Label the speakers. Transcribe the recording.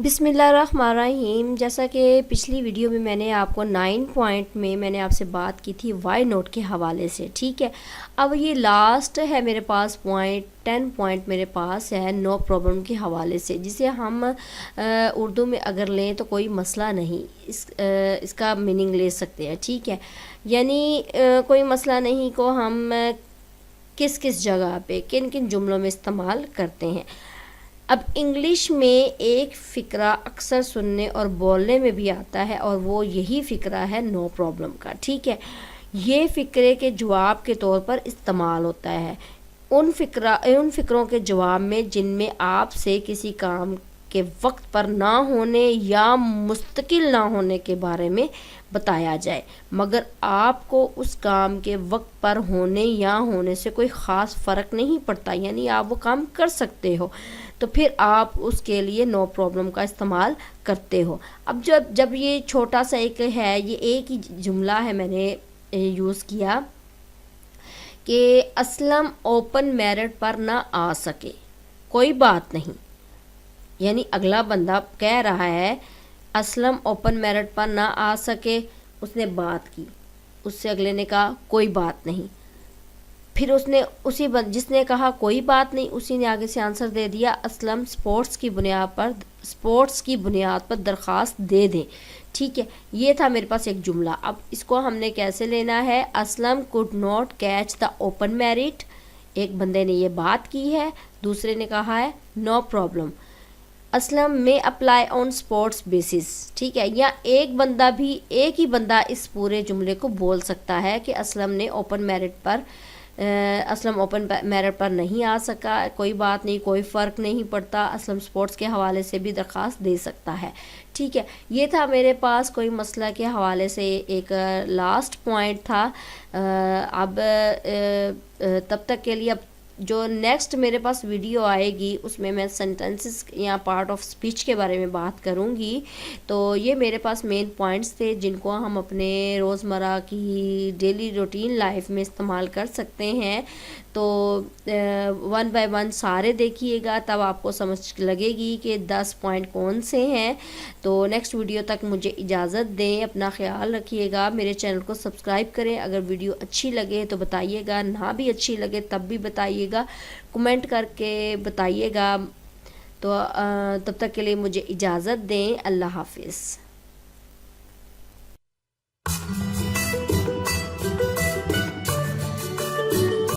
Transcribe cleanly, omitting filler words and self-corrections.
Speaker 1: بسم اللہ الرحمن الرحیم۔ جیسا کہ پچھلی ویڈیو میں میں نے آپ کو 9 پوائنٹ میں میں نے آپ سے بات کی تھی وائی نوٹ کے حوالے سے، ٹھیک ہے۔ اب یہ لاسٹ ہے میرے پاس پوائنٹ 10 پوائنٹ میرے پاس ہے نو پرابلم کے حوالے سے، جسے ہم اردو میں اگر لیں تو کوئی مسئلہ نہیں، اس کا میننگ لے سکتے ہیں، ٹھیک ہے۔ یعنی کوئی مسئلہ نہیں کو ہم کس کس جگہ پہ کن کن جملوں میں استعمال کرتے ہیں۔ اب انگلش میں ایک فقرہ اکثر سننے اور بولنے میں بھی آتا ہے، اور وہ یہی فقرہ ہے نو پرابلم کا، ٹھیک ہے۔ یہ فقرے کے جواب کے طور پر استعمال ہوتا ہے ان فقروں کے جواب میں جن میں آپ سے کسی کام کے وقت پر نہ ہونے یا مستقل نہ ہونے کے بارے میں بتایا جائے، مگر آپ کو اس کام کے وقت پر ہونے یا ہونے سے کوئی خاص فرق نہیں پڑتا، یعنی آپ وہ کام کر سکتے ہو، تو پھر آپ اس کے لیے نو پرابلم کا استعمال کرتے ہو۔ اب جب یہ چھوٹا سا ایک ہے، یہ ایک ہی جملہ ہے میں نے یوز کیا کہ اسلم اوپن میرٹ پر نہ آ سکے، کوئی بات نہیں، یعنی اگلا بندہ کہہ رہا ہے اسلم اوپن میرٹ پر نہ آ سکے، اس نے بات کی، اس سے اگلے نے کہا کوئی بات نہیں، پھر اس نے جس نے کہا کوئی بات نہیں اسی نے آگے سے آنسر دے دیا اسلم سپورٹس کی بنیاد پر درخواست دے دیں، ٹھیک ہے۔ یہ تھا میرے پاس ایک جملہ۔ اب اس کو ہم نے کیسے لینا ہے؟ Aslam could not catch the open merit، ایک بندے نے یہ بات کی ہے، دوسرے نے کہا ہے نو پرابلم، اسلم میں اپلائی آن سپورٹس بیسس، ٹھیک ہے۔ یا ایک ہی بندہ اس پورے جملے کو بول سکتا ہے کہ اسلم اوپن میرٹ پر نہیں آ سکا، کوئی بات نہیں، کوئی فرق نہیں پڑتا، اسلم سپورٹس کے حوالے سے بھی درخواست دے سکتا ہے، ٹھیک ہے۔ یہ تھا میرے پاس کوئی مسئلہ کے حوالے سے ایک لاسٹ پوائنٹ تھا۔ اب تب تک کے لیے اب جو نیکسٹ میرے پاس ویڈیو آئے گی اس میں میں سینٹنسز یا پارٹ آف اسپیچ کے بارے میں بات کروں گی، تو یہ میرے پاس مین پوائنٹس تھے جن کو ہم اپنے روزمرہ کی ڈیلی روٹین لائف میں استعمال کر سکتے ہیں، تو 1 بائی 1 سارے دیکھیے گا، تب آپ کو سمجھ لگے گی کہ 10 پوائنٹ کون سے ہیں۔ تو نیکسٹ ویڈیو تک مجھے اجازت دیں، اپنا خیال رکھیے گا، میرے چینل کو سبسکرائب کریں، اگر ویڈیو اچھی لگے تو بتائیے گا، نہ بھی اچھی لگے تب بھی بتائیے گا، کمنٹ کر کے بتائیے گا۔ تو تب تک کے لیے مجھے اجازت دیں، اللہ حافظ۔